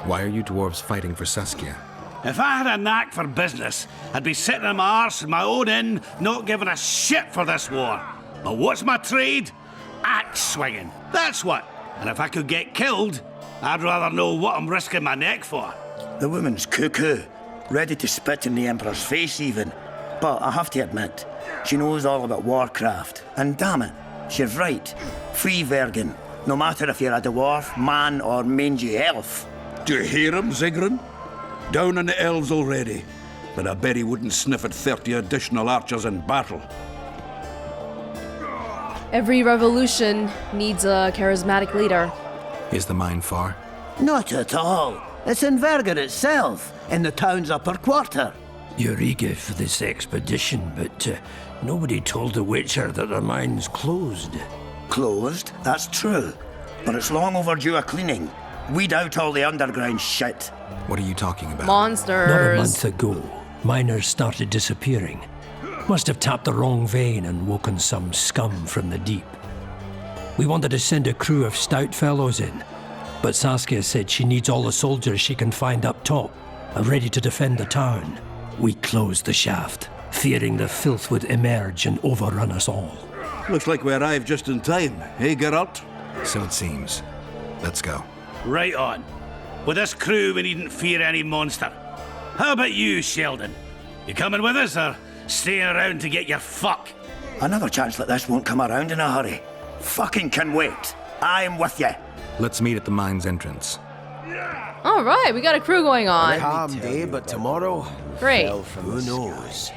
Why are you dwarves fighting for Saskia? If I had a knack for business, I'd be sitting on my arse in my own inn, not giving a shit for this war. But what's my trade? Axe swinging. That's what. And if I could get killed, I'd rather know what I'm risking my neck for. The woman's cuckoo, ready to spit in the Emperor's face even. But I have to admit, she knows all about warcraft. And damn it, she's right. Free Vergen, no matter if you're a dwarf, man or mangy elf. Do you hear him, Zigrin? Down on the elves already. But I bet he wouldn't sniff at 30 additional archers in battle. Every revolution needs a charismatic leader. Is the mine far? Not at all. It's in Vergen itself, in the town's upper quarter. You're eager for this expedition, but nobody told the Witcher that the mine's closed. Closed? That's true. But it's long overdue a cleaning. Weed out all the underground shit. What are you talking about? Monsters. Not a month ago, miners started disappearing. Must have tapped the wrong vein and woken some scum from the deep. We wanted to send a crew of stout fellows in, but Saskia said she needs all the soldiers she can find up top and ready to defend the town. We closed the shaft, fearing the filth would emerge and overrun us all. Looks like we arrived just in time, eh, Geralt? So it seems. Let's go. Right on. With this crew, we needn't fear any monster. How about you, Sheldon? You coming with us, or staying around to get your fuck? Another chance like this won't come around in a hurry. Fucking can wait. I'm with you. Let's meet at the mine's entrance. Alright, we got a crew going on. Calm day, but tomorrow... Great. Who knows?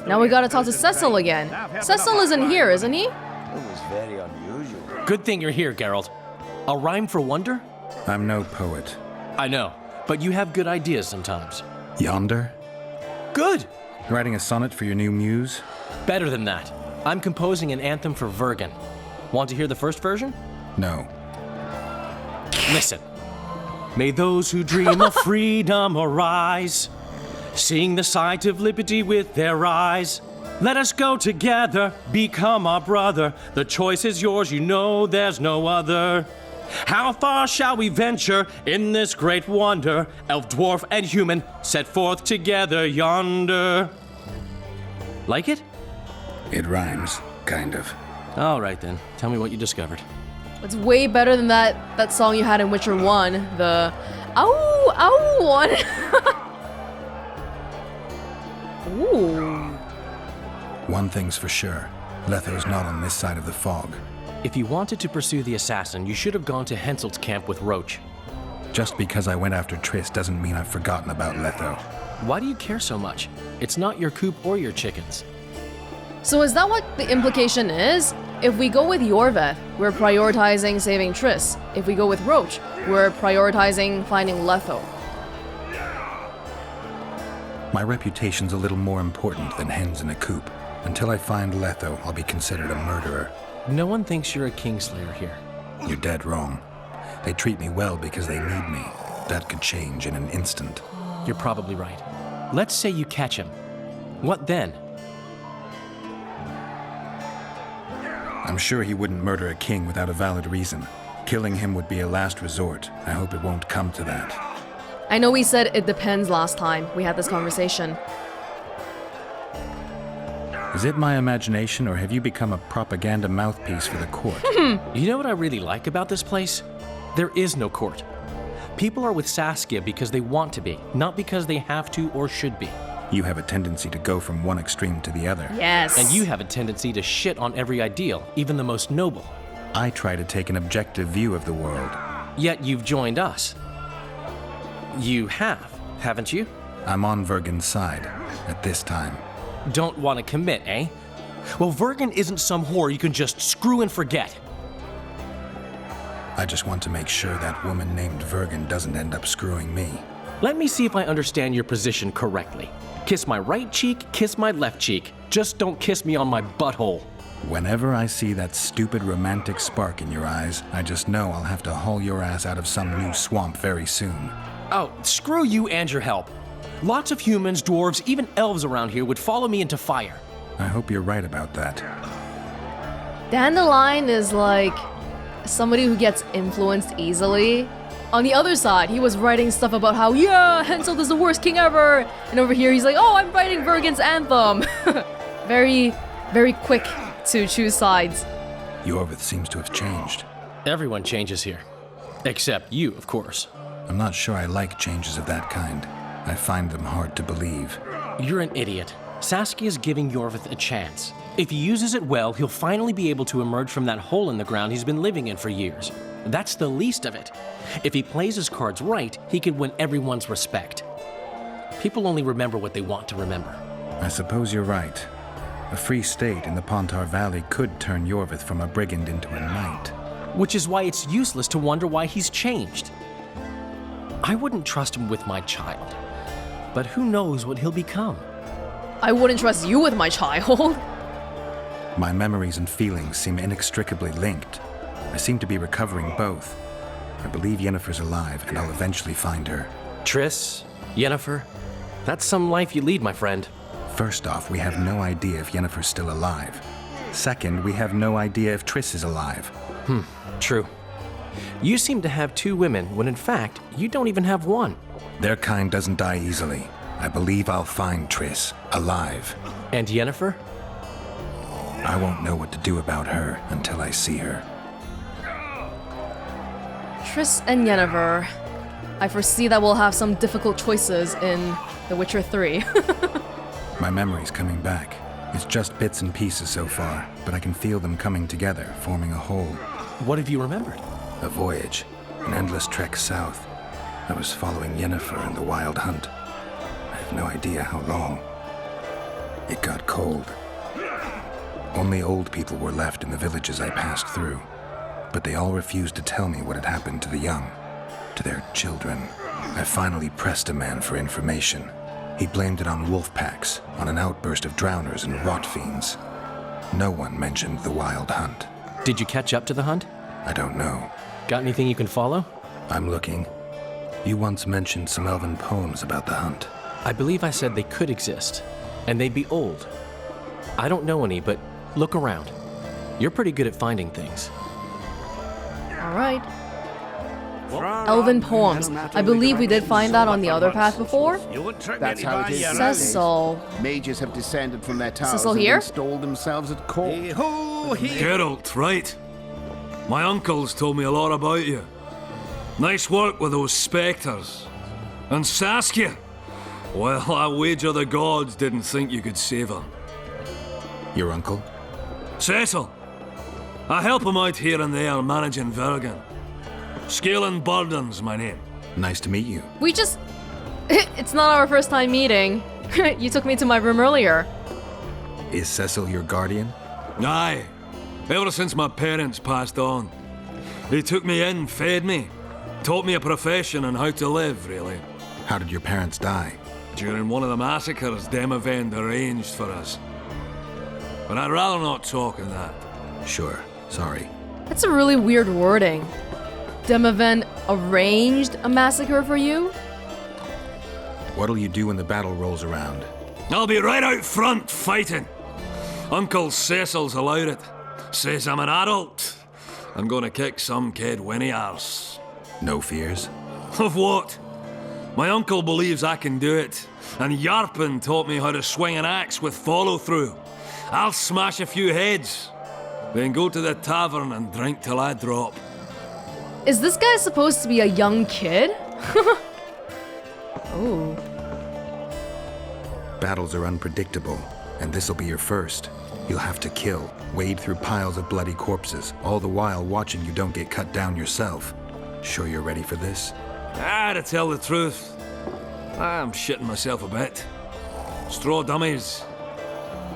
Now we gotta talk to Cecil again. Cecil isn't here, isn't he? It was very unusual. Good thing you're here, Geralt. A rhyme for wonder? I'm no poet. I know, but you have good ideas sometimes. Yonder? Good! Writing a sonnet for your new muse? Better than that. I'm composing an anthem for Vergen. Want to hear the first version? No. Listen. May those who dream of freedom arise, seeing the sight of liberty with their eyes. Let us go together, become our brother. The choice is yours, you know there's no other. How far shall we venture in this great wonder? Elf, dwarf, and human set forth together yonder. Like it? It rhymes, kind of. All right then, tell me what you discovered. It's way better than that song you had in Witcher 1, the ow ow one. Ooh. One thing's for sure. Letho's not on this side of the fog. If you wanted to pursue the assassin, you should have gone to Henselt's camp with Roach. Just because I went after Triss doesn't mean I've forgotten about Letho. Why do you care so much? It's not your coop or your chickens. So is that what the implication is? If we go with Ioverth, we're prioritizing saving Triss. If we go with Roach, we're prioritizing finding Letho. My reputation's a little more important than hens in a coop. Until I find Letho, I'll be considered a murderer. No one thinks you're a kingslayer here. You're dead wrong. They treat me well because they need me. That could change in an instant. You're probably right. Let's say you catch him. What then? I'm sure he wouldn't murder a king without a valid reason. Killing him would be a last resort. I hope it won't come to that. I know we said it depends last time we had this conversation. Is it my imagination, or have you become a propaganda mouthpiece for the court? You know what I really like about this place? There is no court. People are with Saskia because they want to be, not because they have to or should be. You have a tendency to go from one extreme to the other. Yes. And you have a tendency to shit on every ideal, even the most noble. I try to take an objective view of the world. Yet you've joined us. You have, haven't you? I'm on Vergen's side, at this time. Don't want to commit, eh? Well, Vergen isn't some whore you can just screw and forget. I just want to make sure that woman named Vergen doesn't end up screwing me. Let me see if I understand your position correctly. Kiss my right cheek, kiss my left cheek. Just don't kiss me on my butthole. Whenever I see that stupid romantic spark in your eyes, I just know I'll have to haul your ass out of some new swamp very soon. Oh, screw you and your help. Lots of humans, dwarves, even elves around here would follow me into fire. I hope you're right about that. Dandelion is like somebody who gets influenced easily. On the other side, he was writing stuff about how, yeah, Henselt is the worst king ever. And over here, he's like, oh, I'm writing Vergen's anthem. Very, very quick to choose sides. Ioverth seems to have changed. Everyone changes here. Except you, of course. I'm not sure I like changes of that kind. I find them hard to believe. You're an idiot. Saskia's giving Ioverth a chance. If he uses it well, he'll finally be able to emerge from that hole in the ground he's been living in for years. That's the least of it. If he plays his cards right, he can win everyone's respect. People only remember what they want to remember. I suppose you're right. A free state in the Pontar Valley could turn Ioverth from a brigand into a knight. Which is why it's useless to wonder why he's changed. I wouldn't trust him with my child. But who knows what he'll become? I wouldn't trust you with my child. My memories and feelings seem inextricably linked. I seem to be recovering both. I believe Yennefer's alive, and I'll eventually find her. Triss, Yennefer, that's some life you lead, my friend. First off, we have no idea if Yennefer's still alive. Second, we have no idea if Triss is alive. True. You seem to have two women, when in fact, you don't even have one. Their kind doesn't die easily. I believe I'll find Triss, alive. And Yennefer? I won't know what to do about her until I see her. Triss and Yennefer. I foresee that we'll have some difficult choices in The Witcher 3. My memory's coming back. It's just bits and pieces so far, but I can feel them coming together, forming a whole. What have you remembered? A voyage, an endless trek south. I was following Yennefer in the wild hunt. I have no idea how long. It got cold. Only old people were left in the villages I passed through, but they all refused to tell me what had happened to the young, to their children. I finally pressed a man for information. He blamed it on wolf packs, on an outburst of drowners and rot fiends. No one mentioned the wild hunt. Did you catch up to the hunt? I don't know. Got anything you can follow? I'm looking. You once mentioned some elven poems about the hunt. I believe I said they could exist, and they'd be old. I don't know any, but look around. You're pretty good at finding things. Alright. Elven poems. I believe we did find that on the other path before. That's how it is. Cecil. Mages have descended from their towers Cecil and here? installed themselves at court. Geralt, right. My uncle's told me a lot about you. Nice work with those spectres. And Saskia, well, I wager the gods didn't think you could save her. Your uncle? Cecil. I help him out here and there managing Vergen. Scaling Burden's my name. Nice to meet you. We just... It's not our first time meeting. You took me to my room earlier. Is Cecil your guardian? Aye. Ever since my parents passed on. He took me in, fed me, taught me a profession and how to live, really. How did your parents die? During one of the massacres Demavend arranged for us. But I'd rather not talk on that. Sure. Sorry. That's a really weird wording. Demavend arranged a massacre for you? What'll you do when the battle rolls around? I'll be right out front fighting. Uncle Cecil's allowed it. Says I'm an adult. I'm gonna kick some kid when he asks. No fears? Of what? My uncle believes I can do it, and Yarpen taught me how to swing an axe with follow-through. I'll smash a few heads, then go to the tavern and drink till I drop. Is this guy supposed to be a young kid? Oh. Battles are unpredictable, and this'll be your first. You'll have to kill, wade through piles of bloody corpses, all the while watching you don't get cut down yourself. Sure you're ready for this? To tell the truth, I'm shitting myself a bit. Straw dummies.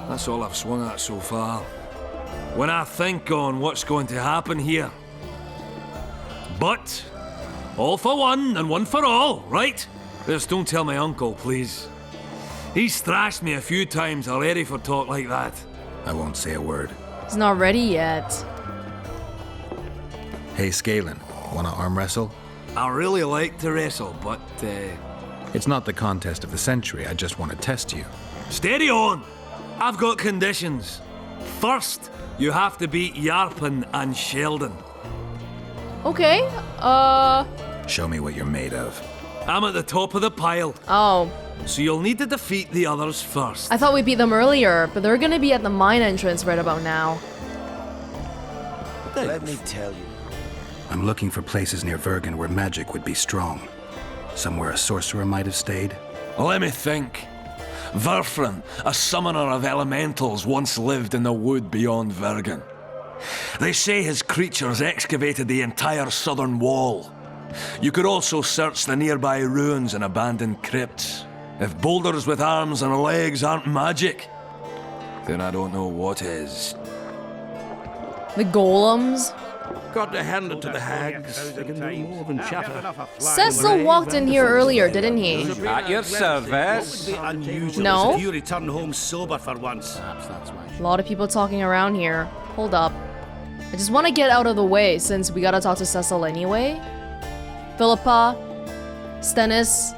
That's all I've swung at so far. When I think on what's going to happen here. But, all for one and one for all, right? Just don't tell my uncle, please. He's thrashed me a few times already for talk like that. I won't say a word. He's not ready yet. Hey, Scalen, wanna arm wrestle? I really like to wrestle, but, It's not the contest of the century, I just want to test you. Steady on! I've got conditions. First, you have to beat Yarpen and Sheldon. Okay, Show me what you're made of. I'm at the top of the pile. Oh. So you'll need to defeat the others first. I thought we beat them earlier, but they're gonna be at the mine entrance right about now. Let me tell you. I'm looking for places near Vergen where magic would be strong. Somewhere a sorcerer might have stayed. Let me think. Verfrin, a summoner of elementals, once lived in the wood beyond Vergen. They say his creatures excavated the entire southern wall. You could also search the nearby ruins and abandoned crypts. If boulders with arms and legs aren't magic, then I don't know what is. The golems? Got to hand it to the hags. They can do more than chatter. Cecil walked in here earlier, didn't he? At your service. It would be unusual No. if you return home sober for once. Perhaps that's why. A lot of people talking around here. Hold up. I just want to get out of the way since we gotta talk to Cecil anyway. Philippa, Stennis.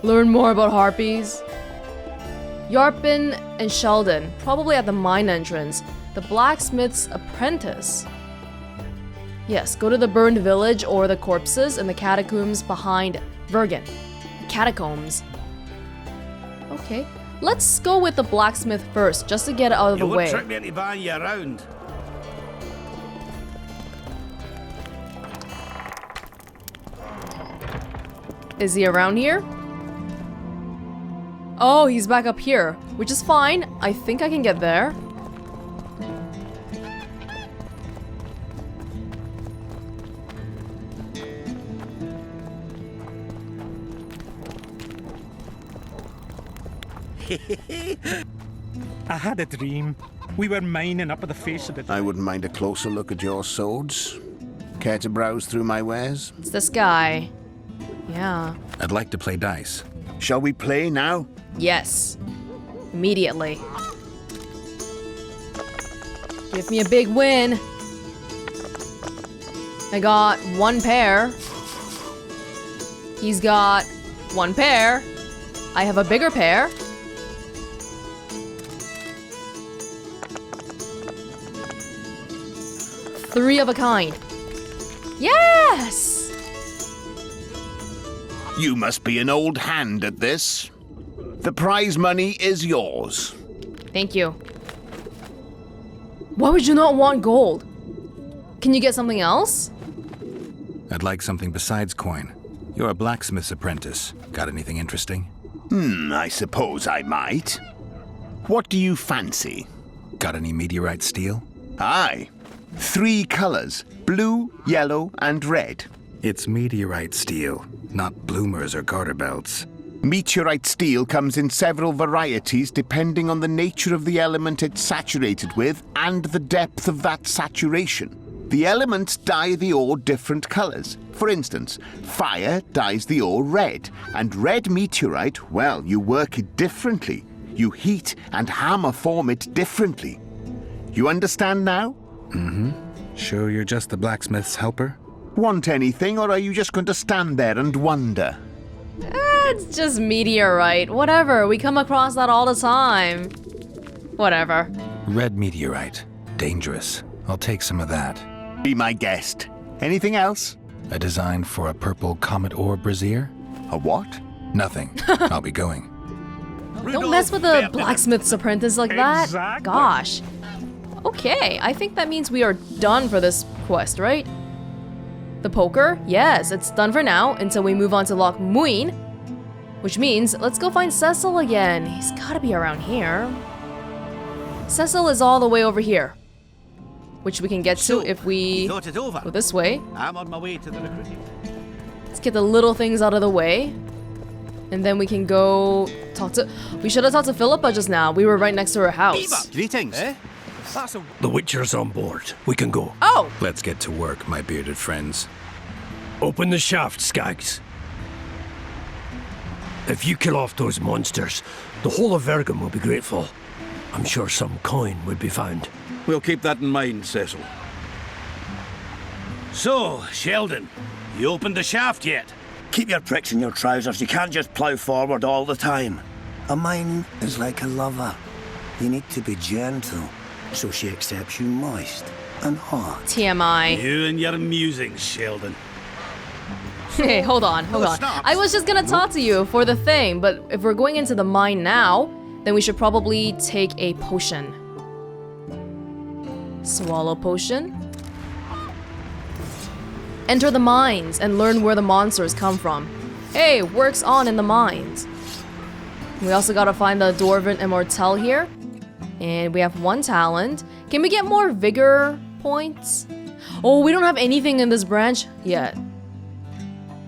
Learn more about harpies. Yarpen and Sheldon, probably at the mine entrance. The blacksmith's apprentice. Yes, go to the burned village or the corpses in the catacombs behind Vergen. Catacombs. Okay, let's go with the blacksmith first, just to get out of the You way. would trick me into buying you around. Is he around here? Oh, he's back up here, which is fine. I think I can get there. I had a dream. We were mining up at the face of the... I wouldn't mind a closer look at your swords. Care to browse through my wares? It's this guy. Yeah. I'd like to play dice. Shall we play now? Yes. Immediately. Give me a big win. I got one pair. He's got one pair. I have a bigger pair. Three of a kind. Yes! You must be an old hand at this. The prize money is yours. Thank you. Why would you not want gold? Can you get something else? I'd like something besides coin. You're a blacksmith's apprentice. Got anything interesting? I suppose I might. What do you fancy? Got any meteorite steel? Aye. 3 colors, blue, yellow, and red. It's meteorite steel, not bloomers or garter belts. Meteorite steel comes in several varieties depending on the nature of the element it's saturated with and the depth of that saturation. The elements dye the ore different colors. For instance, fire dyes the ore red, and red meteorite, well, you work it differently. You heat and hammer form it differently. You understand now? Mm-hmm. Sure you're just the blacksmith's helper? Want anything, or are you just going to stand there and wonder? It's just meteorite. Whatever. We come across that all the time. Whatever. Red meteorite. Dangerous. I'll take some of that. Be my guest. Anything else? A design for a purple comet ore brazier? A what? Nothing. I'll be going. Don't mess with a blacksmith's apprentice like that. Exactly. Gosh. Okay, I think that means we are done for this quest, right? The poker? Yes, it's done for now until we move on to Loch Muin. Which means, let's go find Cecil again. He's gotta be around here. Cecil is all the way over here. Which we can get to if we thought it over. go this way. I'm on my way to the recruiting. Let's get the little things out of the way. And then we can go talk to... We should have talked to Philippa just now. We were right next to her house. Greetings. The Witcher's on board. We can go. Oh! Let's get to work, my bearded friends. Open the shaft, Skags. If you kill off those monsters, the whole of Vergen will be grateful. I'm sure some coin would be found. We'll keep that in mind, Cecil. So, Sheldon, you opened the shaft yet? Keep your pricks in your trousers. You can't just plough forward all the time. A mine is like a lover. You need to be gentle, so she accepts you moist and hot. TMI. You and your musings, Sheldon. Hey, hold on. I was just gonna talk to you for the thing, but if we're going into the mine now, then we should probably take a potion. Swallow potion. Enter the mines and learn where the monsters come from. Hey, work's on in the mines. We also gotta find the Dwarven Immortal here. And we have 1 talent. Can we get more vigor points? Oh, we don't have anything in this branch yet.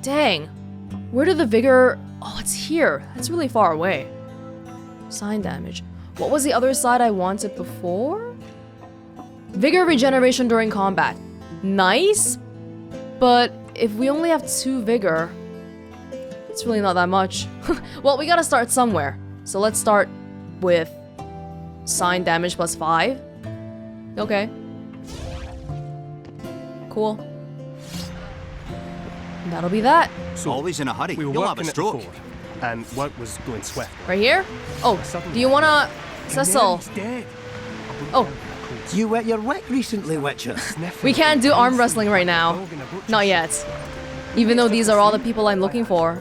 Dang. Where did the vigor... Oh, it's here. That's really far away. Sign damage. What was the other side I wanted before? Vigor regeneration during combat. Nice. But if we only have 2 vigor, it's really not that much. Well, we gotta start somewhere. So let's start with sign damage plus 5. Okay. Cool. That'll be that. So always in a hurry. We were You'll have a working at the stroke. ford, and work was going swift. Right here? Oh, do you wanna... Cecil. Oh. You wet your wick recently, Witcher. We can't do arm wrestling right now. Not yet. Even though these are all the people I'm looking for.